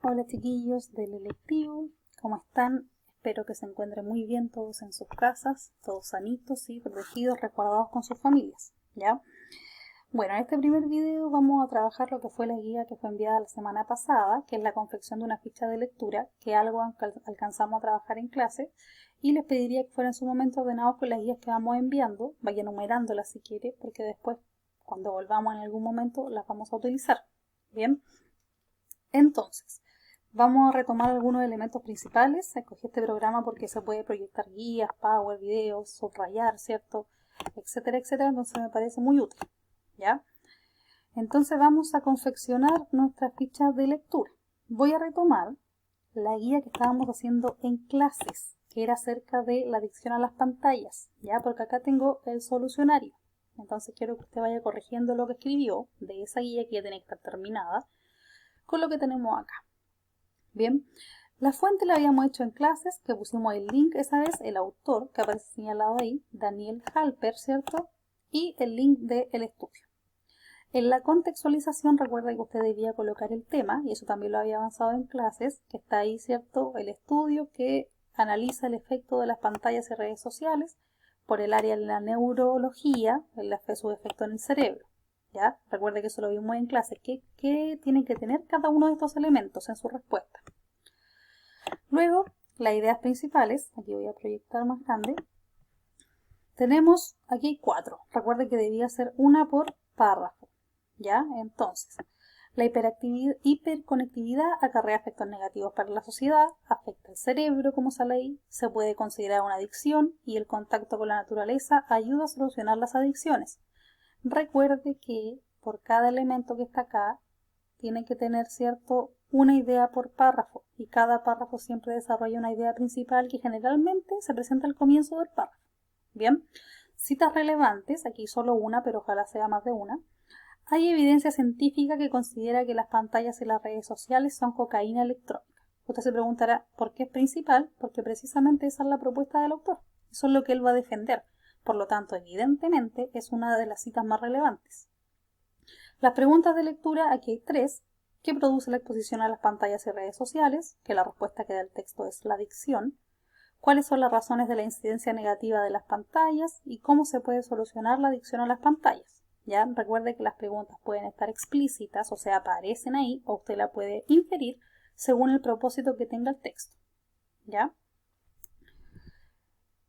Hola chiquillos del electivo, ¿cómo están? Espero que se encuentren muy bien todos en sus casas, todos sanitos y protegidos, resguardados con sus familias, ¿ya? Bueno, en este primer video vamos a trabajar lo que fue la guía que fue enviada la semana pasada, que es la confección de una ficha de lectura, que algo alcanzamos a trabajar en clase, y les pediría que fueran en su momento ordenados con las guías que vamos enviando, vaya numerándolas si quiere, porque después, cuando volvamos en algún momento, las vamos a utilizar, ¿bien? Entonces, vamos a retomar algunos elementos principales. Escogí este programa porque se puede proyectar guías, power, videos, subrayar, ¿cierto? Etcétera, etcétera. Entonces me parece muy útil, ¿ya? Entonces vamos a confeccionar nuestra ficha de lectura. Voy a retomar la guía que estábamos haciendo en clases, que era acerca de la adicción a las pantallas, ¿ya? Porque acá tengo el solucionario. Entonces quiero que usted vaya corrigiendo lo que escribió de esa guía que ya tiene que estar terminada con lo que tenemos acá. Bien, la fuente la habíamos hecho en clases, que pusimos el link esa vez, el autor que aparece señalado ahí, Daniel Halper, ¿cierto? Y el link del estudio. En la contextualización recuerda que usted debía colocar el tema, y eso también lo había avanzado en clases, que está ahí, ¿cierto? El estudio que analiza el efecto de las pantallas y redes sociales por el área de la neurología, su efecto en el cerebro. ¿Ya? Recuerde que eso lo vimos en clase. ¿Qué tienen que tener cada uno de estos elementos en su respuesta? Luego, las ideas principales. Aquí voy a proyectar más grande. Tenemos aquí 4. Recuerde que debía ser una por párrafo. ¿Ya? Entonces, la hiperconectividad acarrea efectos negativos para la sociedad, afecta el cerebro, como sale ahí, se puede considerar una adicción y el contacto con la naturaleza ayuda a solucionar las adicciones. Recuerde que por cada elemento que está acá tiene que tener, ¿cierto?, una idea por párrafo, y cada párrafo siempre desarrolla una idea principal que generalmente se presenta al comienzo del párrafo. Bien, citas relevantes, aquí solo una, pero ojalá sea más de una. Hay evidencia científica que considera que las pantallas y las redes sociales son cocaína electrónica. Usted se preguntará, ¿por qué es principal? Porque precisamente esa es la propuesta del autor. Eso es lo que él va a defender. Por lo tanto, evidentemente, es una de las citas más relevantes. Las preguntas de lectura, aquí hay 3. ¿Qué produce la exposición a las pantallas y redes sociales? Que la respuesta que da el texto es la adicción. ¿Cuáles son las razones de la incidencia negativa de las pantallas? Y cómo se puede solucionar la adicción a las pantallas. ¿Ya? Recuerde que las preguntas pueden estar explícitas, o sea, aparecen ahí, o usted la puede inferir según el propósito que tenga el texto. ¿Ya?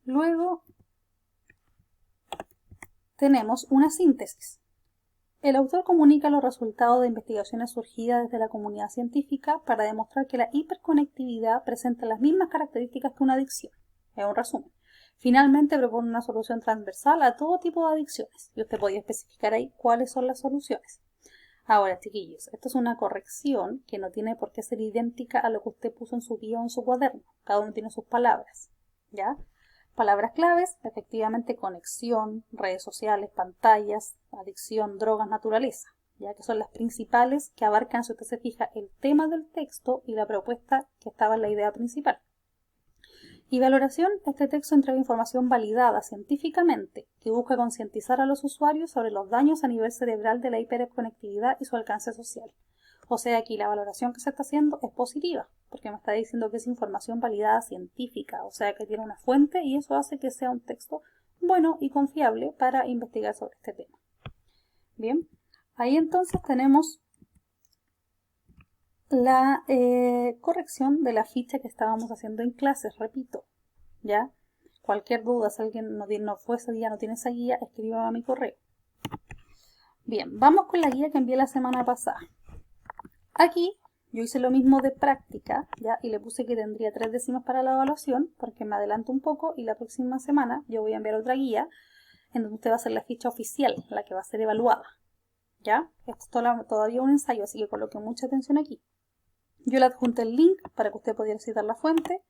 Luego tenemos una síntesis. El autor comunica los resultados de investigaciones surgidas desde la comunidad científica para demostrar que la hiperconectividad presenta las mismas características que una adicción. Es un resumen. Finalmente propone una solución transversal a todo tipo de adicciones, y usted podía especificar ahí cuáles son las soluciones. Ahora, chiquillos, esto es una corrección que no tiene por qué ser idéntica a lo que usted puso en su guía o en su cuaderno. Cada uno tiene sus palabras, ¿ya? Palabras claves, efectivamente, conexión, redes sociales, pantallas, adicción, drogas, naturaleza, ya que son las principales que abarcan, si usted se fija, el tema del texto y la propuesta que estaba en la idea principal. Y valoración, este texto entrega información validada científicamente que busca concientizar a los usuarios sobre los daños a nivel cerebral de la hiperconectividad y su alcance social. O sea, aquí la valoración que se está haciendo es positiva, porque me está diciendo que es información validada científica, o sea que tiene una fuente y eso hace que sea un texto bueno y confiable para investigar sobre este tema. Bien, ahí entonces tenemos la corrección de la ficha que estábamos haciendo en clases, repito, ¿ya? Cualquier duda, si alguien no fue ese día, no tiene esa guía, escríbame a mi correo. Bien, vamos con la guía que envié la semana pasada. Aquí yo hice lo mismo de práctica, ¿ya? Y le puse que tendría 3 décimas para la evaluación, porque me adelanto un poco y la próxima semana yo voy a enviar otra guía en donde usted va a hacer la ficha oficial, la que va a ser evaluada, ¿ya? Esto es todavía un ensayo, así que coloque mucha atención aquí. Yo le adjunté el link para que usted pudiera citar la fuente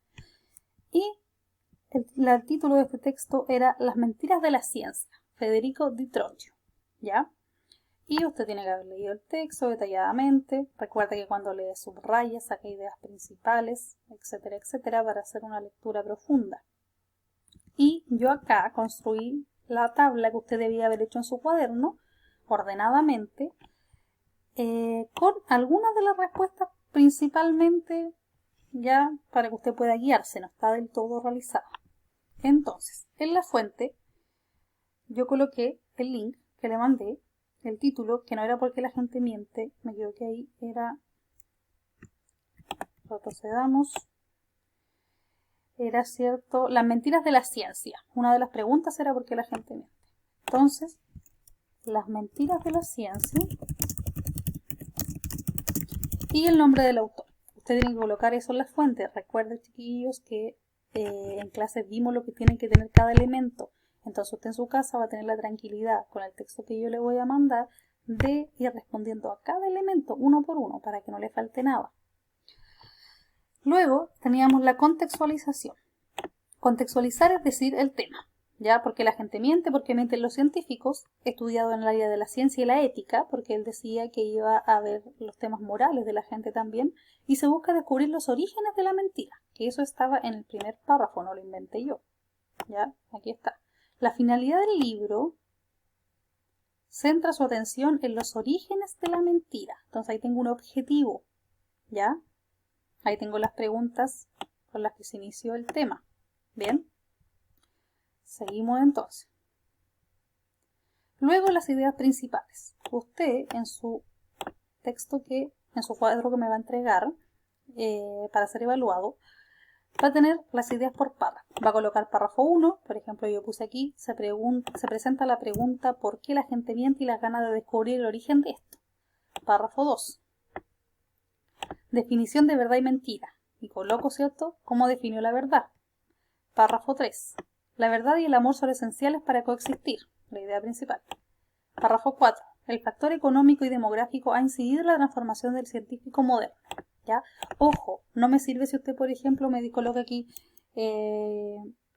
y el título de este texto era Las mentiras de la ciencia, Federico Di Trocchio, ¿ya? Y usted tiene que haber leído el texto detalladamente. Recuerde que cuando lee subraya, saca ideas principales, etcétera, etcétera, para hacer una lectura profunda. Y yo acá construí la tabla que usted debía haber hecho en su cuaderno, ordenadamente, con algunas de las respuestas principalmente ya para que usted pueda guiarse, no está del todo realizada. Entonces, en la fuente yo coloqué el link que le mandé, el título, que no era porque la gente miente, me equivoqué ahí, era, retrocedamos, era cierto, las mentiras de la ciencia. Una de las preguntas era por qué la gente miente. Entonces, las mentiras de la ciencia y el nombre del autor. Usted tiene que colocar eso en la fuente. Recuerden, chiquillos, que en clases vimos lo que tiene que tener cada elemento. Entonces usted en su casa va a tener la tranquilidad con el texto que yo le voy a mandar de ir respondiendo a cada elemento uno por uno para que no le falte nada. Luego teníamos la contextualización. Contextualizar es decir el tema, ¿ya? Porque la gente miente, porque mienten los científicos, estudiado en el área de la ciencia y la ética, porque él decía que iba a ver los temas morales de la gente también, y se busca descubrir los orígenes de la mentira, que eso estaba en el primer párrafo, no lo inventé yo, ¿ya? Aquí está. La finalidad del libro centra su atención en los orígenes de la mentira. Entonces ahí tengo un objetivo, ¿ya? Ahí tengo las preguntas con las que se inició el tema. Bien, seguimos entonces. Luego las ideas principales. Usted en su texto en su cuadro que me va a entregar para ser evaluado, va a tener las ideas por párrafo. Va a colocar párrafo 1, por ejemplo yo puse aquí, se presenta la pregunta ¿por qué la gente miente y las ganas de descubrir el origen de esto? Párrafo 2. Definición de verdad y mentira. Y coloco, ¿cierto?, cómo definió la verdad. Párrafo 3. La verdad y el amor son esenciales para coexistir. La idea principal. Párrafo 4. El factor económico y demográfico ha incidido en la transformación del científico moderno. ¿Ya? Ojo, no me sirve si usted, por ejemplo, me coloca aquí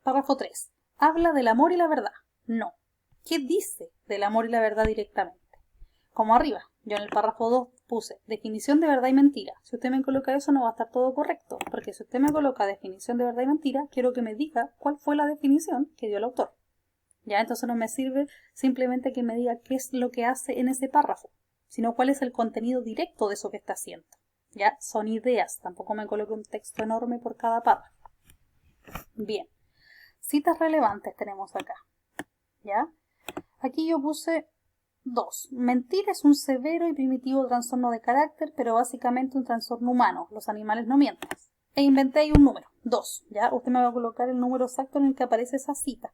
párrafo 3. Habla del amor y la verdad. No. ¿Qué dice del amor y la verdad directamente? Como arriba, yo en el párrafo 2 puse definición de verdad y mentira. Si usted me coloca eso no va a estar todo correcto, porque si usted me coloca definición de verdad y mentira, quiero que me diga cuál fue la definición que dio el autor. Ya, entonces no me sirve simplemente que me diga qué es lo que hace en ese párrafo, sino cuál es el contenido directo de eso que está haciendo. Ya, son ideas, tampoco me coloque un texto enorme por cada párrafo. Bien, citas relevantes tenemos acá. Ya, aquí yo puse 2. Mentir es un severo y primitivo trastorno de carácter, pero básicamente un trastorno humano. Los animales no mienten. E inventé ahí un número, 2. ¿Ya? Usted me va a colocar el número exacto en el que aparece esa cita.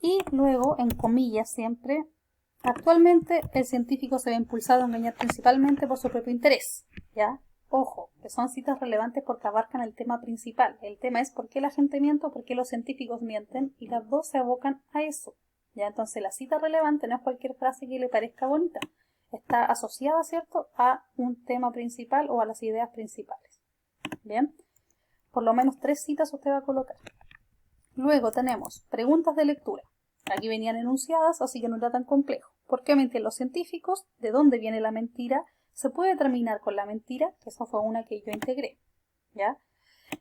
Y luego, en comillas siempre, actualmente el científico se ve impulsado a engañar principalmente por su propio interés. ¿Ya? Ojo, que son citas relevantes porque abarcan el tema principal. El tema es por qué la gente miente o por qué los científicos mienten, y las dos se abocan a eso. ¿Ya? Entonces la cita relevante no es cualquier frase que le parezca bonita. Está asociada, ¿cierto?, a un tema principal o a las ideas principales. Bien, por lo menos 3 citas usted va a colocar. Luego tenemos preguntas de lectura. Aquí venían enunciadas, así que no era tan complejo. ¿Por qué mienten los científicos? ¿De dónde viene la mentira? ¿Se puede terminar con la mentira? Que esa fue una que yo integré. ¿Ya?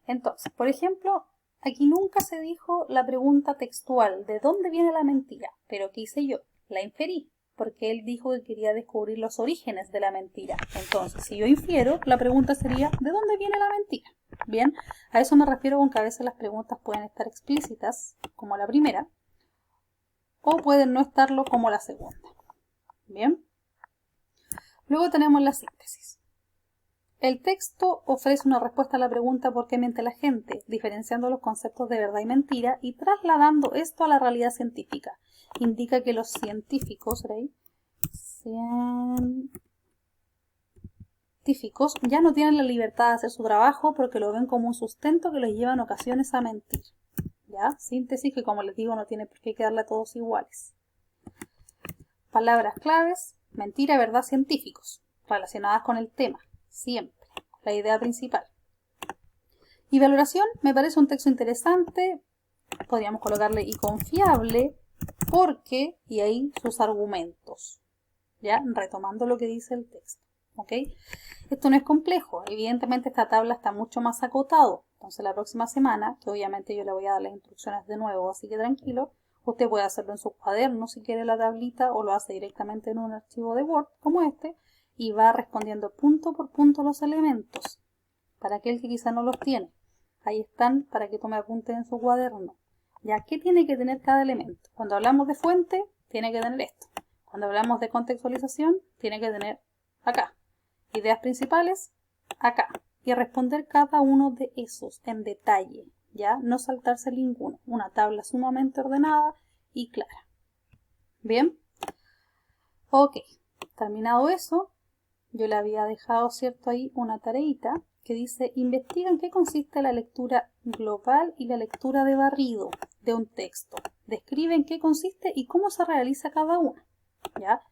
Entonces, por ejemplo, aquí nunca se dijo la pregunta textual, ¿de dónde viene la mentira? Pero ¿qué hice yo? La inferí, porque él dijo que quería descubrir los orígenes de la mentira. Entonces, si yo infiero, la pregunta sería, ¿de dónde viene la mentira? Bien, a eso me refiero con que a veces las preguntas pueden estar explícitas, como la primera, o pueden no estarlo, como la segunda. Bien, luego tenemos la síntesis. El texto ofrece una respuesta a la pregunta ¿por qué miente la gente?, diferenciando los conceptos de verdad y mentira y trasladando esto a la realidad científica. Indica que los científicos ya no tienen la libertad de hacer su trabajo porque lo ven como un sustento que los lleva en ocasiones a mentir. ¿Ya? Síntesis que, como les digo, no tiene por qué quedarle a todos iguales. Palabras claves: mentira, verdad, científicos, relacionadas con el tema. Siempre, la idea principal. Y valoración, me parece un texto interesante, podríamos colocarle y confiable, porque, y ahí sus argumentos, ya, retomando lo que dice el texto, ¿ok? Esto no es complejo, evidentemente esta tabla está mucho más acotado, entonces la próxima semana, que obviamente yo le voy a dar las instrucciones de nuevo, así que tranquilo, usted puede hacerlo en su cuaderno si quiere la tablita, o lo hace directamente en un archivo de Word, como este, y va respondiendo punto por punto los elementos. Para aquel que quizá no los tiene, ahí están para que tome apuntes en su cuaderno. ¿Ya? ¿Qué tiene que tener cada elemento? Cuando hablamos de fuente, tiene que tener esto. Cuando hablamos de contextualización, tiene que tener acá. Ideas principales, acá. Y responder cada uno de esos en detalle, ¿ya? No saltarse ninguno. Una tabla sumamente ordenada y clara. ¿Bien? Ok. Terminado eso, yo le había dejado, ¿cierto? Ahí una tareita que dice, investiga en qué consiste la lectura global y la lectura de barrido de un texto. Describe en qué consiste y cómo se realiza cada una, ¿ya?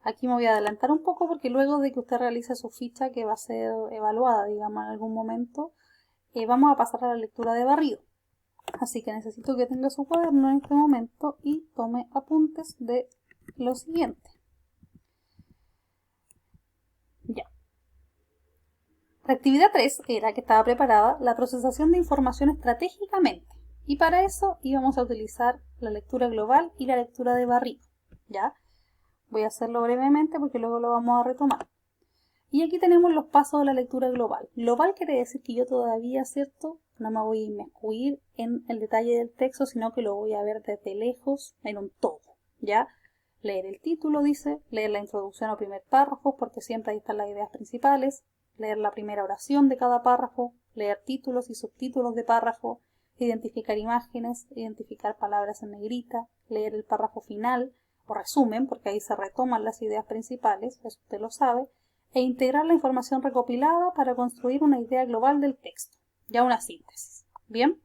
Aquí me voy a adelantar un poco porque luego de que usted realice su ficha que va a ser evaluada, digamos, en algún momento, vamos a pasar a la lectura de barrido. Así que necesito que tenga su cuaderno en este momento y tome apuntes de lo siguiente. Ya. La actividad 3 era que estaba preparada la procesación de información estratégicamente. Y para eso íbamos a utilizar la lectura global y la lectura de barrido. ¿Ya? Voy a hacerlo brevemente porque luego lo vamos a retomar. Y aquí tenemos los pasos de la lectura global. Global quiere decir que yo todavía, ¿cierto? No me voy a inmiscuir en el detalle del texto, sino que lo voy a ver desde lejos en un todo. ¿Ya? Leer el título, dice, leer la introducción o primer párrafo, porque siempre ahí están las ideas principales, leer la primera oración de cada párrafo, leer títulos y subtítulos de párrafo, identificar imágenes, identificar palabras en negrita, leer el párrafo final o resumen, porque ahí se retoman las ideas principales, eso usted lo sabe, e integrar la información recopilada para construir una idea global del texto, ya una síntesis. ¿Bien?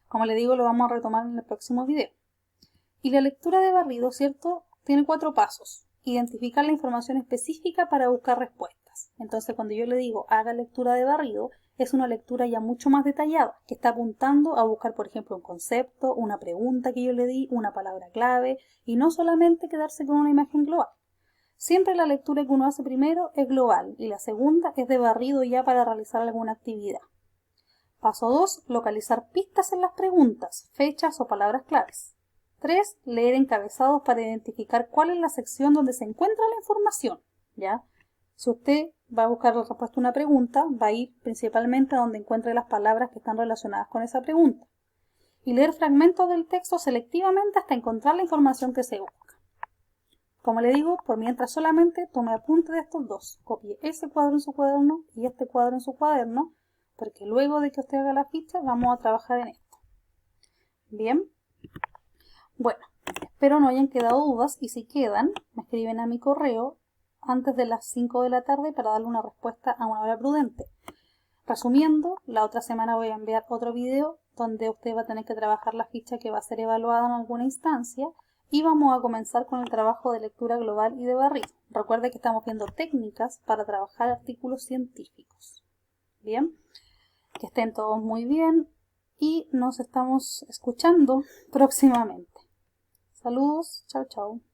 Como le digo, lo vamos a retomar en el próximo video. Y la lectura de barrido, ¿cierto? Tiene 4 pasos. Identificar la información específica para buscar respuestas. Entonces, cuando yo le digo haga lectura de barrido, es una lectura ya mucho más detallada, que está apuntando a buscar, por ejemplo, un concepto, una pregunta que yo le di, una palabra clave, y no solamente quedarse con una imagen global. Siempre la lectura que uno hace primero es global, y la segunda es de barrido ya para realizar alguna actividad. Paso 2. Localizar pistas en las preguntas, fechas o palabras claves. 3. Leer encabezados para identificar cuál es la sección donde se encuentra la información, ¿ya? Si usted va a buscar la respuesta a una pregunta, va a ir principalmente a donde encuentre las palabras que están relacionadas con esa pregunta. Y leer fragmentos del texto selectivamente hasta encontrar la información que se busca. Como le digo, por mientras solamente tome apunte de estos dos. Copie ese cuadro en su cuaderno y este cuadro en su cuaderno, porque luego de que usted haga la ficha, vamos a trabajar en esto. Bien. Bueno, espero no hayan quedado dudas y si quedan, me escriben a mi correo antes de las 5 de la tarde para darle una respuesta a una hora prudente. Resumiendo, la otra semana voy a enviar otro video donde usted va a tener que trabajar la ficha que va a ser evaluada en alguna instancia y vamos a comenzar con el trabajo de lectura global y de barrido. Recuerde que estamos viendo técnicas para trabajar artículos científicos. Bien, que estén todos muy bien y nos estamos escuchando próximamente. Saludos, chao chao.